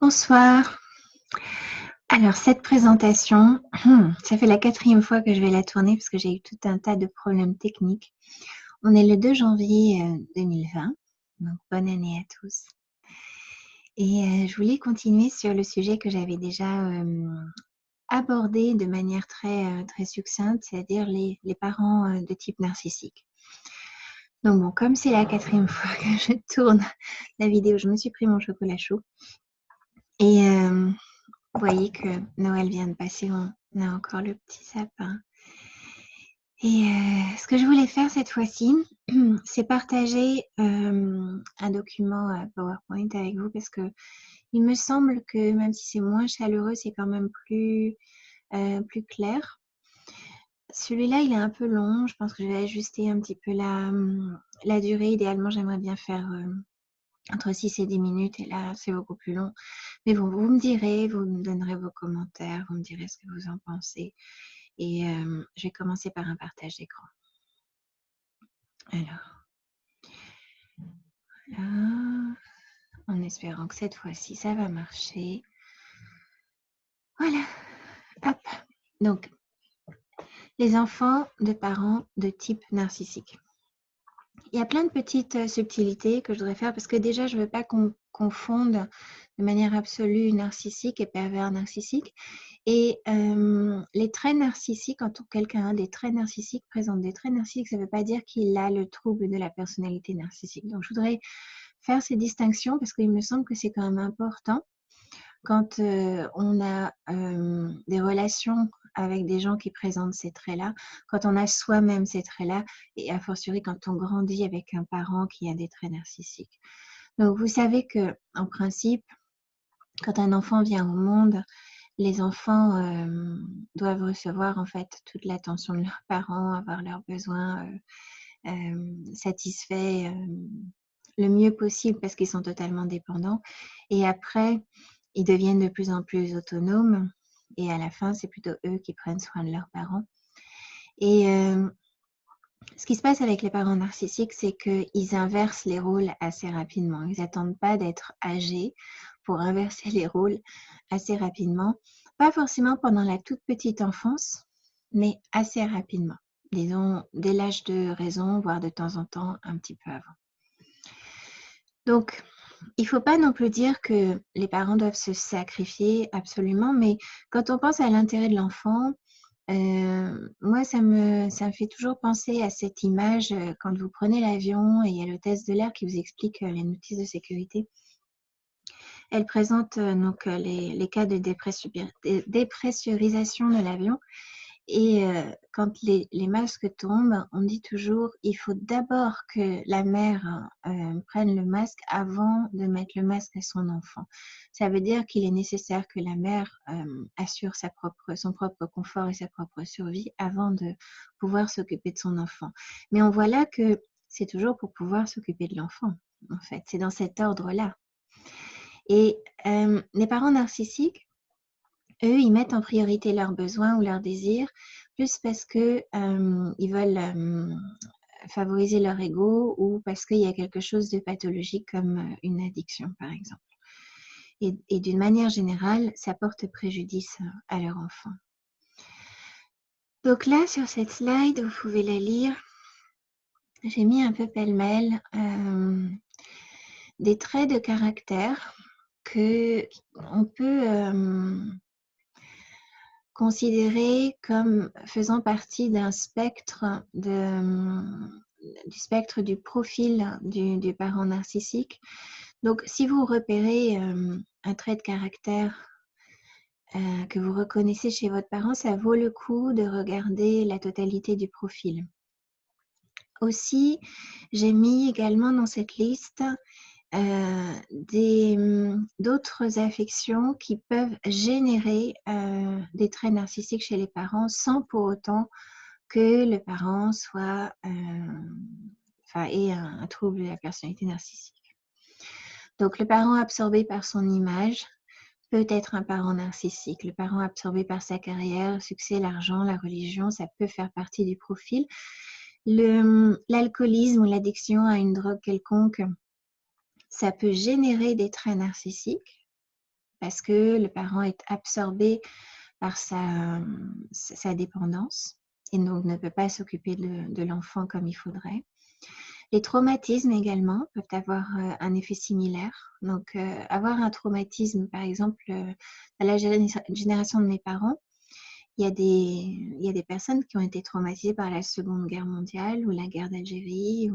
Bonsoir. Alors cette présentation, ça fait la 4e fois que je vais la tourner parce que j'ai eu tout un tas de problèmes techniques. On est le 2 janvier 2020, donc bonne année à tous. Et je voulais continuer sur le sujet que j'avais déjà abordé de manière très succincte, c'est-à-dire les parents de type narcissique. Donc bon, comme c'est la 4e fois que je tourne la vidéo, je me suis pris mon chocolat chaud. Et vous voyez que Noël vient de passer, on a encore le petit sapin. Et ce que je voulais faire cette fois-ci, c'est partager un document PowerPoint avec vous parce que il me semble que même si c'est moins chaleureux, c'est quand même plus clair. Celui-là, il est un peu long. Je pense que je vais ajuster un petit peu la durée. Idéalement, j'aimerais bien faire entre 6 et 10 minutes. Et là, c'est beaucoup plus long. Mais bon, vous me direz, vous me donnerez vos commentaires, vous me direz ce que vous en pensez. Et je vais commencer par un partage d'écran. Alors, voilà, en espérant que cette fois-ci, ça va marcher. Voilà, hop. Donc, les enfants de parents de type narcissique. Il y a plein de petites subtilités que je voudrais faire parce que déjà, je ne veux pas qu'on confonde de manière absolue narcissique et pervers narcissique. Et les traits narcissiques, quand quelqu'un a des traits narcissiques, présente des traits narcissiques, ça ne veut pas dire qu'il a le trouble de la personnalité narcissique. Donc, je voudrais faire ces distinctions parce qu'il me semble que c'est quand même important quand on a des relations avec des gens qui présentent ces traits-là, quand on a soi-même ces traits-là, et a fortiori quand on grandit avec un parent qui a des traits narcissiques. Donc, vous savez que en principe, quand un enfant vient au monde, les enfants doivent recevoir en fait toute l'attention de leurs parents, avoir leurs besoins satisfaits le mieux possible parce qu'ils sont totalement dépendants. Et après, ils deviennent de plus en plus autonomes. Et à la fin, c'est plutôt eux qui prennent soin de leurs parents. Et ce qui se passe avec les parents narcissiques, c'est qu'ils inversent les rôles assez rapidement. Ils n'attendent pas d'être âgés pour inverser les rôles assez rapidement. Pas forcément pendant la toute petite enfance, mais assez rapidement. Disons, dès l'âge de raison, voire de temps en temps, un petit peu avant. Donc, il ne faut pas non plus dire que les parents doivent se sacrifier absolument, mais quand on pense à l'intérêt de l'enfant, moi, ça me fait toujours penser à cette image quand vous prenez l'avion et il y a l'hôtesse de l'air qui vous explique les notices de sécurité. Elle présente donc les cas de dépressurisation de l'avion. Et quand les masques tombent, on dit toujours il faut d'abord que la mère prenne le masque avant de mettre le masque à son enfant. Ça veut dire qu'il est nécessaire que la mère assure son propre confort et sa propre survie avant de pouvoir s'occuper de son enfant. Mais on voit là que c'est toujours pour pouvoir s'occuper de l'enfant, en fait. C'est dans cet ordre-là. Et les parents narcissiques, eux, ils mettent en priorité leurs besoins ou leurs désirs, plus parce que ils veulent favoriser leur ego ou parce qu'il y a quelque chose de pathologique comme une addiction, par exemple. Et d'une manière générale, ça porte préjudice à leur enfant. Donc là, sur cette slide, vous pouvez la lire. J'ai mis un peu pêle-mêle des traits de caractère qu'on peut considérés comme faisant partie d'un spectre du spectre du profil du parent narcissique. Donc, si vous repérez un trait de caractère que vous reconnaissez chez votre parent, ça vaut le coup de regarder la totalité du profil. Aussi, j'ai mis également dans cette liste d'autres affections qui peuvent générer des traits narcissiques chez les parents sans pour autant que le parent ait un trouble de la personnalité narcissique. Donc, le parent absorbé par son image peut être un parent narcissique. Le parent absorbé par sa carrière, le succès, l'argent, la religion, ça peut faire partie du profil. L'alcoolisme ou l'addiction à une drogue quelconque, ça peut générer des traits narcissiques parce que le parent est absorbé par sa dépendance et donc ne peut pas s'occuper de l'enfant comme il faudrait. Les traumatismes également peuvent avoir un effet similaire. Donc, avoir un traumatisme, par exemple, à la génération de mes parents, il y a des personnes qui ont été traumatisées par la Seconde Guerre mondiale ou la guerre d'Algérie.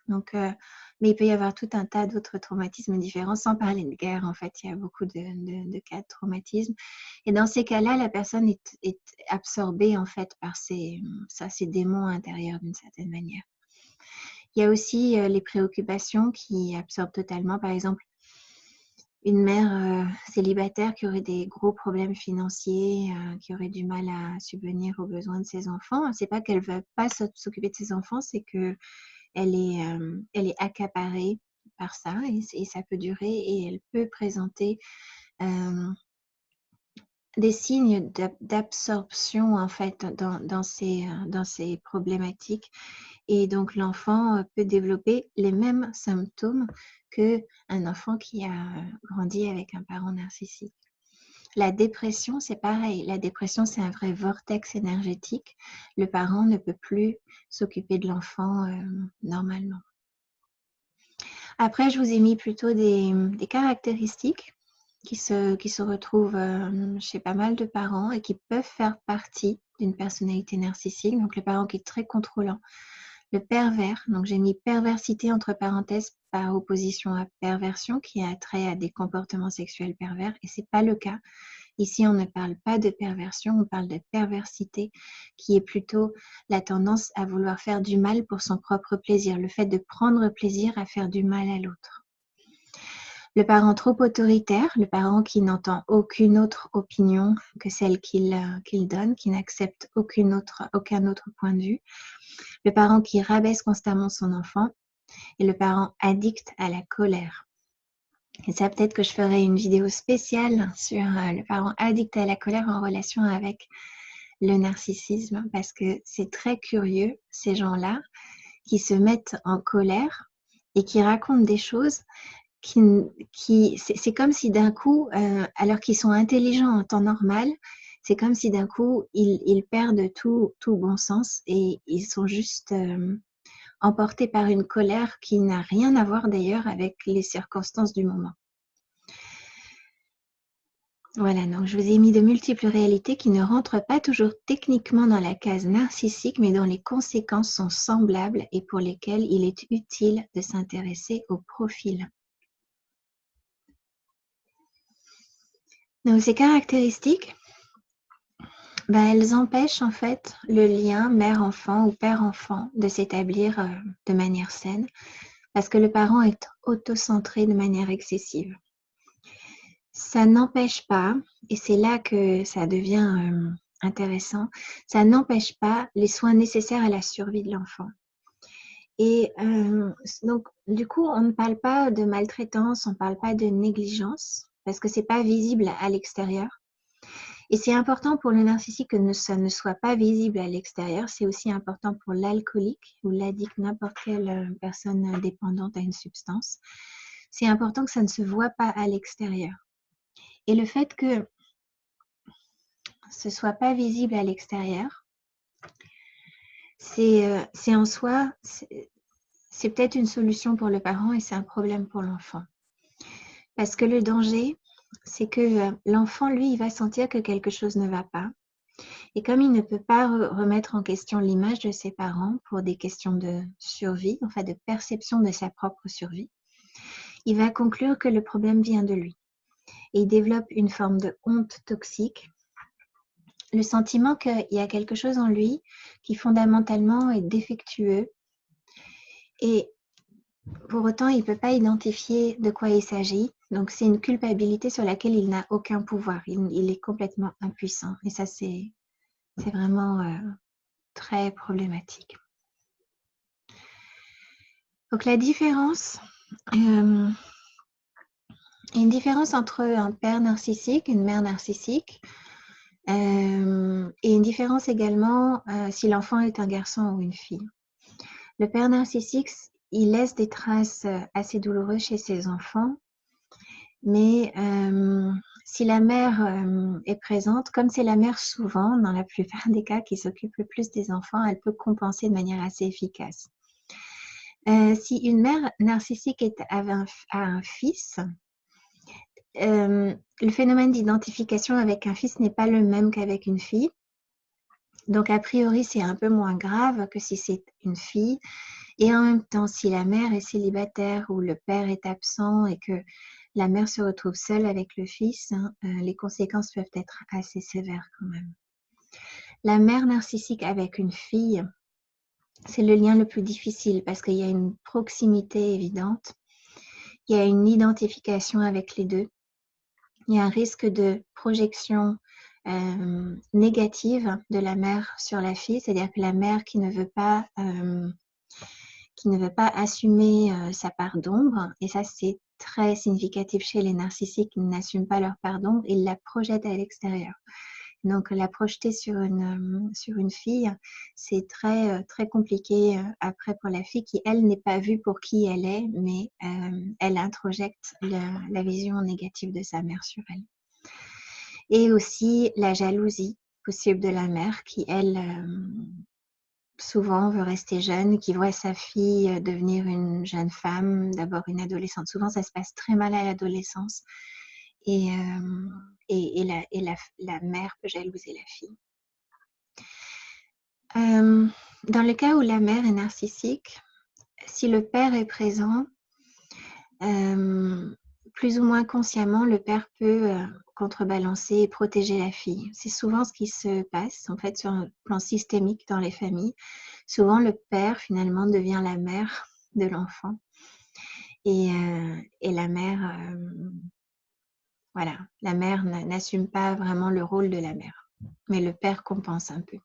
Donc, mais il peut y avoir tout un tas d'autres traumatismes différents, sans parler de guerre. En fait, il y a beaucoup de cas de traumatisme. Et dans ces cas-là, la personne est absorbée en fait par ses démons intérieurs d'une certaine manière. Il y a aussi les préoccupations qui absorbent totalement. Par exemple, une mère célibataire qui aurait des gros problèmes financiers, qui aurait du mal à subvenir aux besoins de ses enfants. C'est pas qu'elle ne veut pas s'occuper de ses enfants, c'est que elle est accaparée par ça et ça peut durer et elle peut présenter des signes d'absorption en fait dans ces problématiques. Et donc, l'enfant peut développer les mêmes symptômes qu'un enfant qui a grandi avec un parent narcissique. La dépression, c'est pareil. La dépression, c'est un vrai vortex énergétique. Le parent ne peut plus s'occuper de l'enfant normalement. Après, je vous ai mis plutôt des caractéristiques qui se retrouvent chez pas mal de parents et qui peuvent faire partie d'une personnalité narcissique. Donc, le parent qui est très contrôlant. Le pervers, donc j'ai mis perversité entre parenthèses par opposition à perversion qui a trait à des comportements sexuels pervers et ce n'est pas le cas. Ici, on ne parle pas de perversion, on parle de perversité qui est plutôt la tendance à vouloir faire du mal pour son propre plaisir, le fait de prendre plaisir à faire du mal à l'autre. Le parent trop autoritaire, le parent qui n'entend aucune autre opinion que celle qu'il donne, qui n'accepte aucun autre point de vue. Le parent qui rabaisse constamment son enfant et le parent addict à la colère. Et ça, peut-être que je ferai une vidéo spéciale sur le parent addict à la colère en relation avec le narcissisme parce que c'est très curieux, ces gens-là qui se mettent en colère et qui racontent des choses c'est comme si d'un coup, alors qu'ils sont intelligents en temps normal, c'est comme si d'un coup, ils perdent tout bon sens et ils sont juste emportés par une colère qui n'a rien à voir d'ailleurs avec les circonstances du moment. Voilà, donc je vous ai mis de multiples réalités qui ne rentrent pas toujours techniquement dans la case narcissique, mais dont les conséquences sont semblables et pour lesquelles il est utile de s'intéresser au profil. Donc ces caractéristiques, elles empêchent en fait le lien mère-enfant ou père-enfant de s'établir de manière saine parce que le parent est autocentré de manière excessive. Ça n'empêche pas, et c'est là que ça devient intéressant, ça n'empêche pas les soins nécessaires à la survie de l'enfant. Et donc, du coup, on ne parle pas de maltraitance, on ne parle pas de négligence parce que ce n'est pas visible à l'extérieur. Et c'est important pour le narcissique que ça ne soit pas visible à l'extérieur. C'est aussi important pour l'alcoolique ou l'addict, n'importe quelle personne dépendante à une substance. C'est important que ça ne se voit pas à l'extérieur. Et le fait que ce ne soit pas visible à l'extérieur, c'est en soi, c'est peut-être une solution pour le parent et c'est un problème pour l'enfant. Parce que le danger, c'est que l'enfant, lui, il va sentir que quelque chose ne va pas. Et comme il ne peut pas remettre en question l'image de ses parents pour des questions de survie, enfin de perception de sa propre survie, il va conclure que le problème vient de lui. Et il développe une forme de honte toxique, le sentiment qu'il y a quelque chose en lui qui fondamentalement est défectueux. Et pour autant, il ne peut pas identifier de quoi il s'agit. Donc, c'est une culpabilité sur laquelle il n'a aucun pouvoir. Il est complètement impuissant. Et ça, c'est vraiment très problématique. Donc, la différence, il y a une différence entre un père narcissique, une mère narcissique, et une différence également si l'enfant est un garçon ou une fille. Le père narcissique, il laisse des traces assez douloureuses chez ses enfants Mais si la mère est présente, comme c'est la mère souvent, dans la plupart des cas, qui s'occupe le plus des enfants, elle peut compenser de manière assez efficace. Si une mère narcissique a un fils, le phénomène d'identification avec un fils n'est pas le même qu'avec une fille. Donc, a priori, c'est un peu moins grave que si c'est une fille. Et en même temps, si la mère est célibataire ou le père est absent et que la mère se retrouve seule avec le fils, les conséquences peuvent être assez sévères quand même. La mère narcissique avec une fille, c'est le lien le plus difficile parce qu'il y a une proximité évidente, il y a une identification avec les deux, il y a un risque de projection négative de la mère sur la fille, c'est-à-dire que la mère qui ne veut pas assumer sa part d'ombre, et ça c'est très significatif chez les narcissiques qui n'assument pas leur part d'ombre, ils la projettent à l'extérieur. Donc la projeter sur une fille, c'est très, très compliqué après pour la fille qui, elle, n'est pas vue pour qui elle est, mais elle introjecte la vision négative de sa mère sur elle. Et aussi la jalousie possible de la mère qui, elle, souvent veut rester jeune, qui voit sa fille devenir une jeune femme, d'abord une adolescente. Souvent, ça se passe très mal à l'adolescence et la mère peut jalouser la fille. Dans le cas où la mère est narcissique, si le père est présent, plus ou moins consciemment, le père peut contrebalancer et protéger la fille. C'est souvent ce qui se passe, en fait, sur un plan systémique dans les familles. Souvent, le père, finalement, devient la mère de l'enfant. Et la mère, voilà, la mère n'assume pas vraiment le rôle de la mère. Mais le père compense un peu.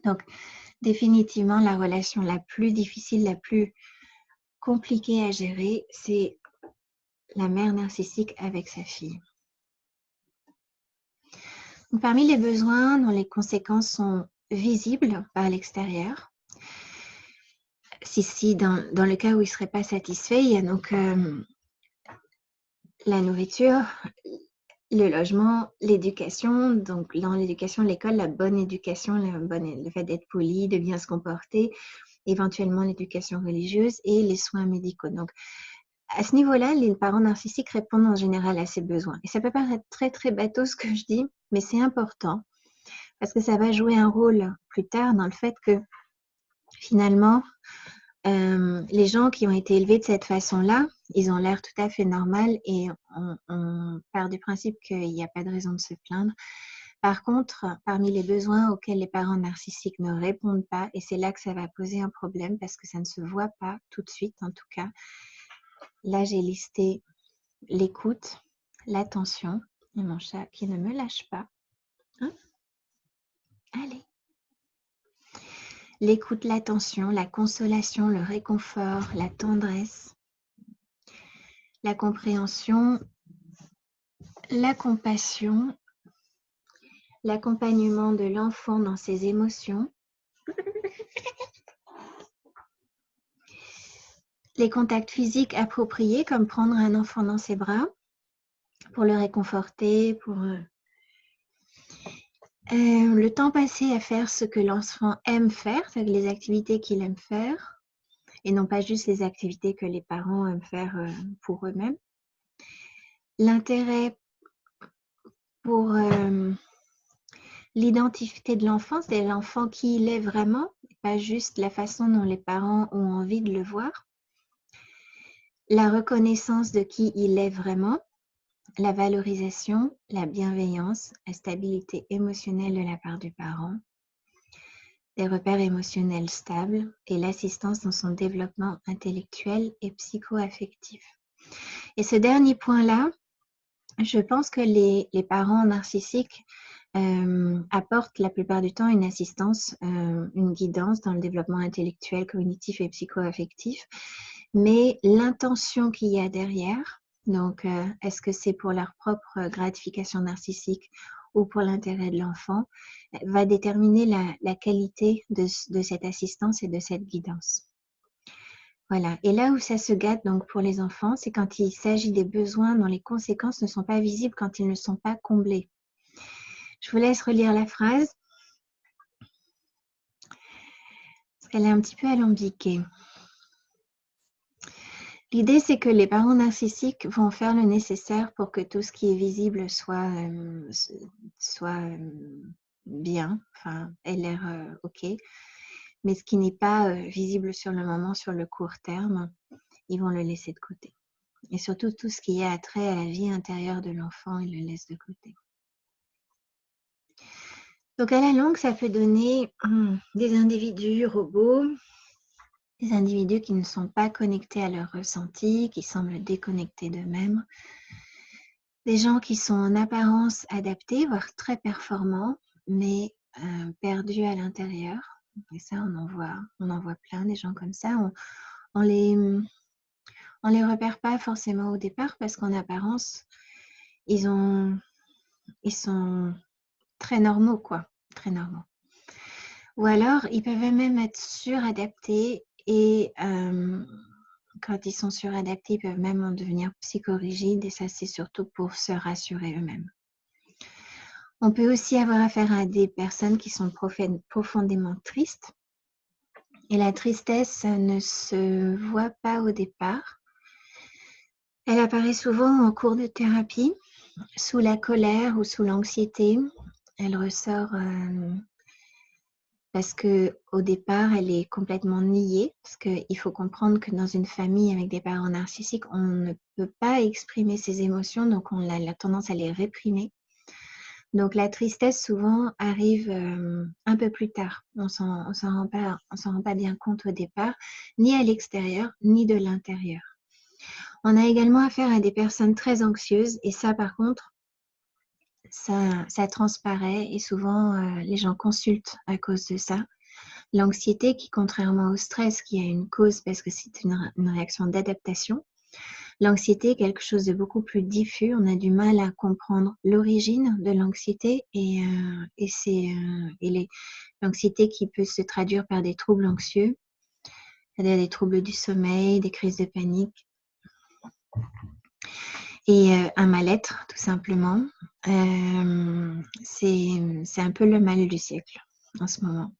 Donc, définitivement, la relation la plus difficile, la plus compliquée à gérer, c'est la mère narcissique avec sa fille. Donc, parmi les besoins dont les conséquences sont visibles par l'extérieur, si dans le cas où il ne serait pas satisfait, il y a donc la nourriture, le logement, l'éducation. Donc, dans l'éducation, l'école, la bonne éducation, le fait d'être poli, de bien se comporter, éventuellement l'éducation religieuse et les soins médicaux. Donc, à ce niveau-là, les parents narcissiques répondent en général à ces besoins. Et ça peut paraître très, très bateau ce que je dis, mais c'est important parce que ça va jouer un rôle plus tard dans le fait que finalement, les gens qui ont été élevés de cette façon-là, ils ont l'air tout à fait normal et on part du principe qu'il n'y a pas de raison de se plaindre. Par contre, parmi les besoins auxquels les parents narcissiques ne répondent pas, et c'est là que ça va poser un problème parce que ça ne se voit pas tout de suite en tout cas. Là, j'ai listé l'écoute, l'attention, et mon chat qui ne me lâche pas. Hein? Allez. L'écoute, l'attention, la consolation, le réconfort, la tendresse, la compréhension, la compassion, l'accompagnement de l'enfant dans ses émotions, les contacts physiques appropriés comme prendre un enfant dans ses bras pour le réconforter, pour le temps passé à faire ce que l'enfant aime faire, c'est-à-dire les activités qu'il aime faire, et non pas juste les activités que les parents aiment faire pour eux-mêmes. L'intérêt pour l'identité de l'enfant, c'est l'enfant qui il est vraiment, pas juste la façon dont les parents ont envie de le voir. La reconnaissance de qui il est vraiment, la valorisation, la bienveillance, la stabilité émotionnelle de la part du parent, des repères émotionnels stables et l'assistance dans son développement intellectuel et psycho-affectif. Et ce dernier point-là, je pense que les parents narcissiques apportent la plupart du temps une assistance, une guidance dans le développement intellectuel, cognitif et psycho-affectif. Mais l'intention qu'il y a derrière, donc est-ce que c'est pour leur propre gratification narcissique ou pour l'intérêt de l'enfant, va déterminer la qualité de cette assistance et de cette guidance. Voilà. Et là où ça se gâte donc pour les enfants, c'est quand il s'agit des besoins dont les conséquences ne sont pas visibles quand ils ne sont pas comblés. Je vous laisse relire la phrase parce qu'elle est un petit peu alambiquée. L'idée, c'est que les parents narcissiques vont faire le nécessaire pour que tout ce qui est visible soit bien, enfin, ait l'air OK. Mais ce qui n'est pas visible sur le moment, sur le court terme, ils vont le laisser de côté. Et surtout, tout ce qui est attrait à la vie intérieure de l'enfant, ils le laissent de côté. Donc, à la longue, ça peut donner des individus robots, des individus qui ne sont pas connectés à leur ressenti, qui semblent déconnectés d'eux-mêmes, des gens qui sont en apparence adaptés, voire très performants, mais perdus à l'intérieur. Et ça, on en voit plein, des gens comme ça. On les repère pas forcément au départ parce qu'en apparence, ils sont très normaux, quoi, très normaux. Ou alors, ils peuvent même être suradaptés et quand ils sont suradaptés, ils peuvent même en devenir psychorigides et ça, c'est surtout pour se rassurer eux-mêmes. On peut aussi avoir affaire à des personnes qui sont profondément tristes et la tristesse ne se voit pas au départ. Elle apparaît souvent en cours de thérapie, sous la colère ou sous l'anxiété. Elle ressort parce qu'au départ, elle est complètement niée. Parce qu'il faut comprendre que dans une famille avec des parents narcissiques, on ne peut pas exprimer ses émotions, donc on a la tendance à les réprimer. Donc la tristesse souvent arrive un peu plus tard. On s'en rend pas bien compte au départ, ni à l'extérieur, ni de l'intérieur. On a également affaire à des personnes très anxieuses et ça par contre, ça transparaît et souvent les gens consultent à cause de ça. L'anxiété qui, contrairement au stress, qui a une cause parce que c'est une réaction d'adaptation, l'anxiété est quelque chose de beaucoup plus diffus. On a du mal à comprendre l'origine de l'anxiété et l'anxiété qui peut se traduire par des troubles anxieux, c'est-à-dire des troubles du sommeil, des crises de panique et un mal-être tout simplement. C'est un peu le mal du siècle en ce moment.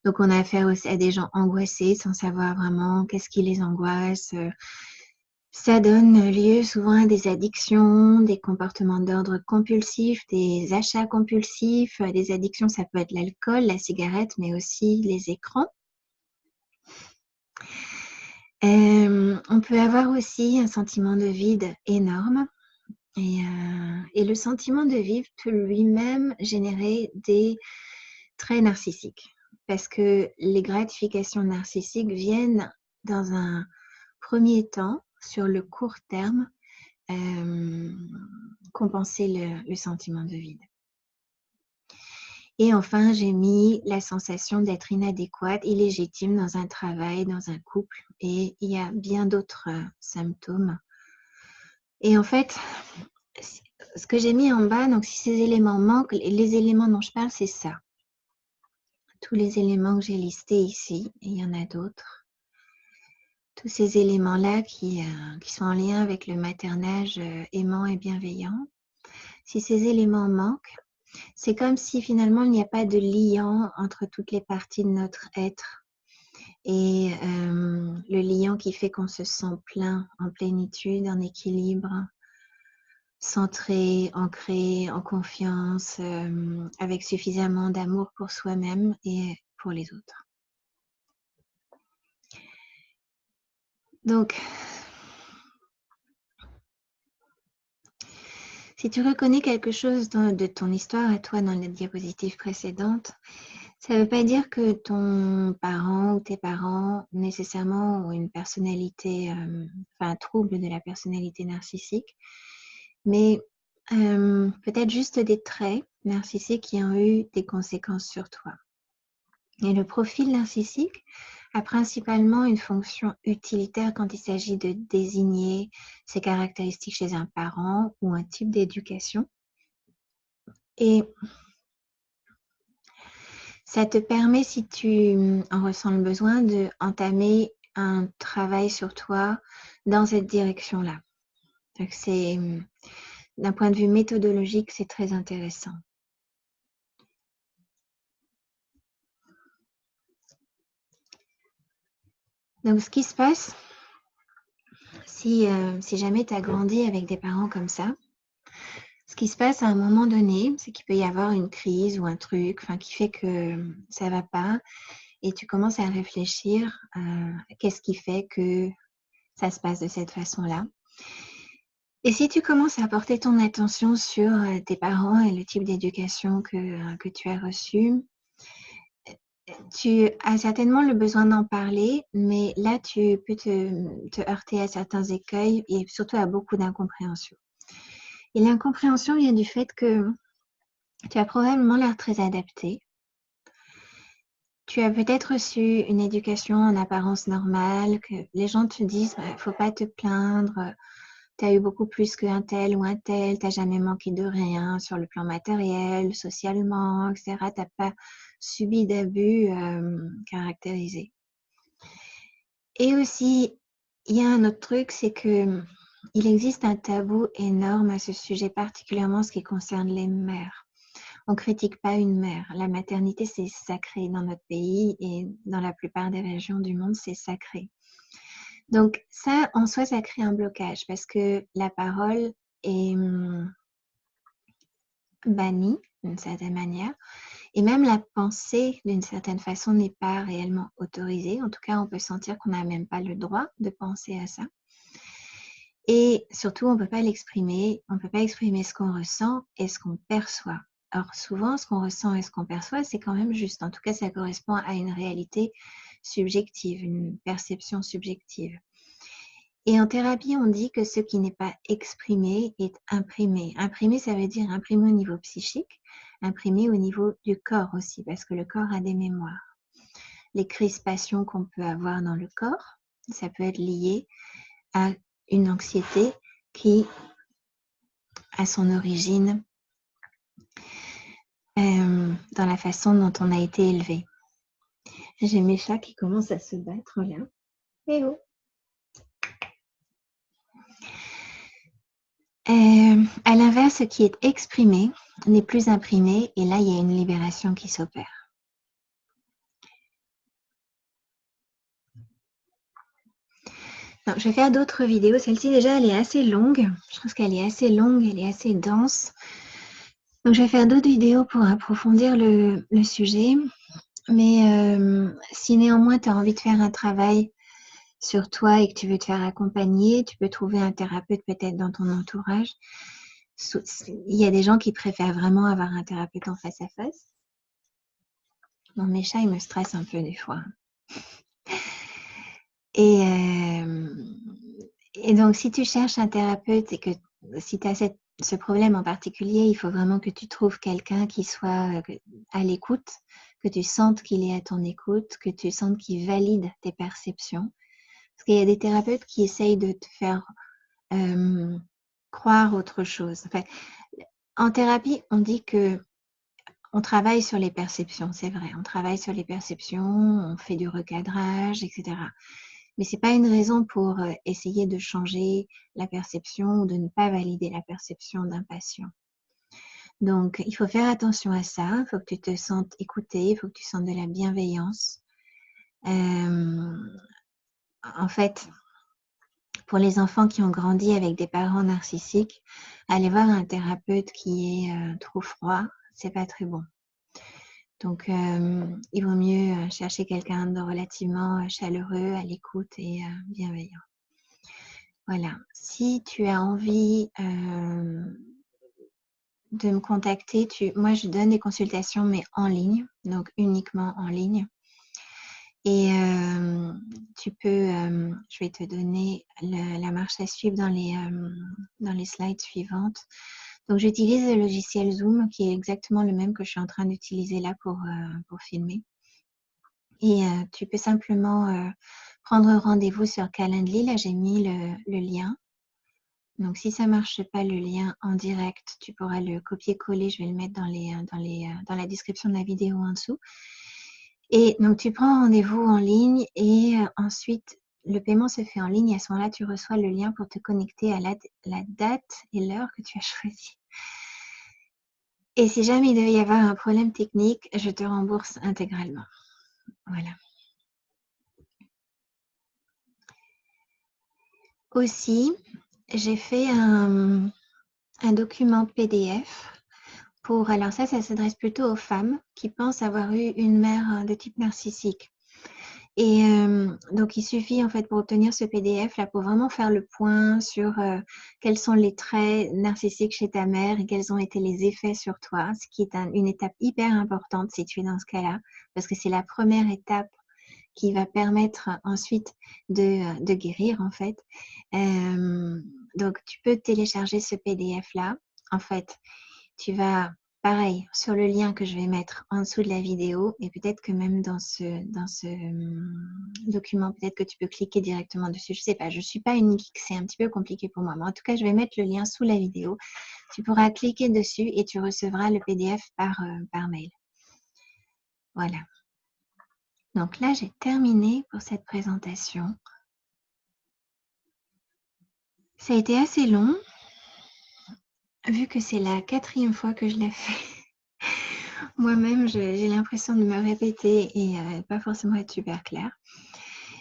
Donc, on a affaire aussi à des gens angoissés sans savoir vraiment qu'est-ce qui les angoisse. Ça donne lieu souvent à des addictions, des comportements d'ordre compulsif, des achats compulsifs. Des addictions, ça peut être l'alcool, la cigarette, mais aussi les écrans. On peut avoir aussi un sentiment de vide énorme. Et le sentiment de vide peut lui-même générer des traits narcissiques. Parce que les gratifications narcissiques viennent dans un premier temps, sur le court terme, compenser le sentiment de vide. Et enfin, j'ai mis la sensation d'être inadéquate, illégitime dans un travail, dans un couple. Et il y a bien d'autres symptômes. Et en fait, ce que j'ai mis en bas, donc si ces éléments manquent, les éléments dont je parle, c'est ça. Tous les éléments que j'ai listés ici, et il y en a d'autres. Tous ces éléments-là qui sont en lien avec le maternage aimant et bienveillant. Si ces éléments manquent, c'est comme si finalement il n'y a pas de liant entre toutes les parties de notre être. Et le liant qui fait qu'on se sent plein, en plénitude, en équilibre, centré, ancré, en confiance, avec suffisamment d'amour pour soi-même et pour les autres. Donc, si tu reconnais quelque chose de ton histoire à toi dans les diapositives précédentes, ça ne veut pas dire que ton parent ou tes parents nécessairement ont une personnalité, un trouble de la personnalité narcissique, mais peut-être juste des traits narcissiques qui ont eu des conséquences sur toi. Et le profil narcissique a principalement une fonction utilitaire quand il s'agit de désigner ses caractéristiques chez un parent ou un type d'éducation. Et ça te permet, si tu en ressens le besoin, d'entamer un travail sur toi dans cette direction-là. Donc c'est, d'un point de vue méthodologique, c'est très intéressant. Donc ce qui se passe, si jamais tu as grandi avec des parents comme ça, ce qui se passe à un moment donné, c'est qu'il peut y avoir une crise ou un truc qui fait que ça va pas et tu commences à réfléchir à qu'est-ce qui fait que ça se passe de cette façon-là. Et si tu commences à porter ton attention sur tes parents et le type d'éducation que tu as reçu, tu as certainement le besoin d'en parler, mais là, tu peux te heurter à certains écueils et surtout à beaucoup d'incompréhension. Et l'incompréhension vient du fait que tu as probablement l'air très adapté. Tu as peut-être reçu une éducation en apparence normale, que les gens te disent « faut pas te plaindre, tu as eu beaucoup plus qu'un tel ou un tel, tu n'as jamais manqué de rien sur le plan matériel, socialement, etc. Tu n'as pas subi d'abus caractérisés. » Et aussi, il y a un autre truc, c'est que il existe un tabou énorme à ce sujet, particulièrement ce qui concerne les mères. On ne critique pas une mère. La maternité, c'est sacré dans notre pays et dans la plupart des régions du monde, c'est sacré. Donc ça, en soi, ça crée un blocage parce que la parole est bannie d'une certaine manière et même la pensée, d'une certaine façon, n'est pas réellement autorisée. En tout cas, on peut sentir qu'on n'a même pas le droit de penser à ça. Et surtout, on ne peut pas l'exprimer. On ne peut pas exprimer ce qu'on ressent et ce qu'on perçoit. Or, souvent, ce qu'on ressent et ce qu'on perçoit, c'est quand même juste. En tout cas, ça correspond à une réalité subjective, une perception subjective. Et en thérapie, on dit que ce qui n'est pas exprimé est imprimé. Imprimé, ça veut dire imprimé au niveau psychique, imprimé au niveau du corps aussi, parce que le corps a des mémoires. Les crispations qu'on peut avoir dans le corps, ça peut être lié à une anxiété qui a son origine dans la façon dont on a été élevé. J'ai mes chats qui commencent à se battre là. Eh oh. À l'inverse, ce qui est exprimé n'est plus imprimé et là, il y a une libération qui s'opère. Je vais faire d'autres vidéos. Celle-ci, déjà, elle est assez longue. Je pense qu'elle est assez longue, elle est assez dense. Donc, je vais faire d'autres vidéos pour approfondir le sujet. Mais si néanmoins, tu as envie de faire un travail sur toi et que tu veux te faire accompagner, tu peux trouver un thérapeute peut-être dans ton entourage. Il y a des gens qui préfèrent vraiment avoir un thérapeute en face à face. Bon, mes chats, ils me stressent un peu des fois. Et donc, si tu cherches un thérapeute et que si tu as ce problème en particulier, il faut vraiment que tu trouves quelqu'un qui soit à l'écoute, que tu sentes qu'il est à ton écoute, que tu sentes qu'il valide tes perceptions. Parce qu'il y a des thérapeutes qui essayent de te faire croire autre chose. Enfin, en thérapie, on dit que on travaille sur les perceptions, c'est vrai. On travaille sur les perceptions, on fait du recadrage, etc. Mais ce n'est pas une raison pour essayer de changer la perception ou de ne pas valider la perception d'un patient. Donc, il faut faire attention à ça. Il faut que tu te sentes écouté, il faut que tu sentes de la bienveillance. En fait, pour les enfants qui ont grandi avec des parents narcissiques, aller voir un thérapeute qui est trop froid, c'est pas très bon. Donc, il vaut mieux chercher quelqu'un de relativement chaleureux, à l'écoute et bienveillant. Voilà. Si tu as envie de me contacter, moi, je donne des consultations, mais en ligne, donc uniquement en ligne. Et tu peux, je vais te donner la marche à suivre dans les slides suivantes. Donc, j'utilise le logiciel Zoom qui est exactement le même que je suis en train d'utiliser là pour filmer. Et tu peux simplement prendre rendez-vous sur Calendly. Là, j'ai mis le lien. Donc, si ça ne marche pas, le lien en direct, tu pourras le copier-coller. Je vais le mettre dans la description de la vidéo en dessous. Et donc, tu prends rendez-vous en ligne et ensuite, le paiement se fait en ligne et à ce moment-là, tu reçois le lien pour te connecter à la date et l'heure que tu as choisie. Et si jamais il devait y avoir un problème technique, je te rembourse intégralement. Voilà. Aussi, j'ai fait un document PDF pour, alors ça s'adresse plutôt aux femmes qui pensent avoir eu une mère de type narcissique. Et donc, il suffit en fait pour obtenir ce PDF là, pour vraiment faire le point sur quels sont les traits narcissiques chez ta mère et quels ont été les effets sur toi, ce qui est une étape hyper importante si tu es dans ce cas-là, parce que c'est la première étape qui va permettre ensuite de guérir en fait. Donc, tu peux télécharger ce PDF-là. En fait, tu vas, pareil, sur le lien que je vais mettre en dessous de la vidéo, et peut-être que même dans ce document, peut-être que tu peux cliquer directement dessus. Je ne sais pas, je ne suis pas une geek, c'est un petit peu compliqué pour moi. Mais en tout cas, je vais mettre le lien sous la vidéo. Tu pourras cliquer dessus et tu recevras le PDF par mail. Voilà. Donc là, j'ai terminé pour cette présentation. Ça a été assez long, vu que c'est la 4e fois que je l'ai fait. Moi-même, j'ai l'impression de me répéter et pas forcément être super claire.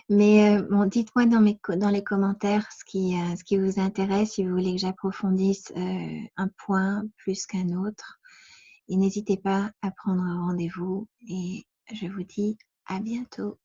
Mais bon, dites-moi dans les commentaires ce qui vous intéresse, si vous voulez que j'approfondisse un point plus qu'un autre. Et n'hésitez pas à prendre rendez-vous et je vous dis à bientôt.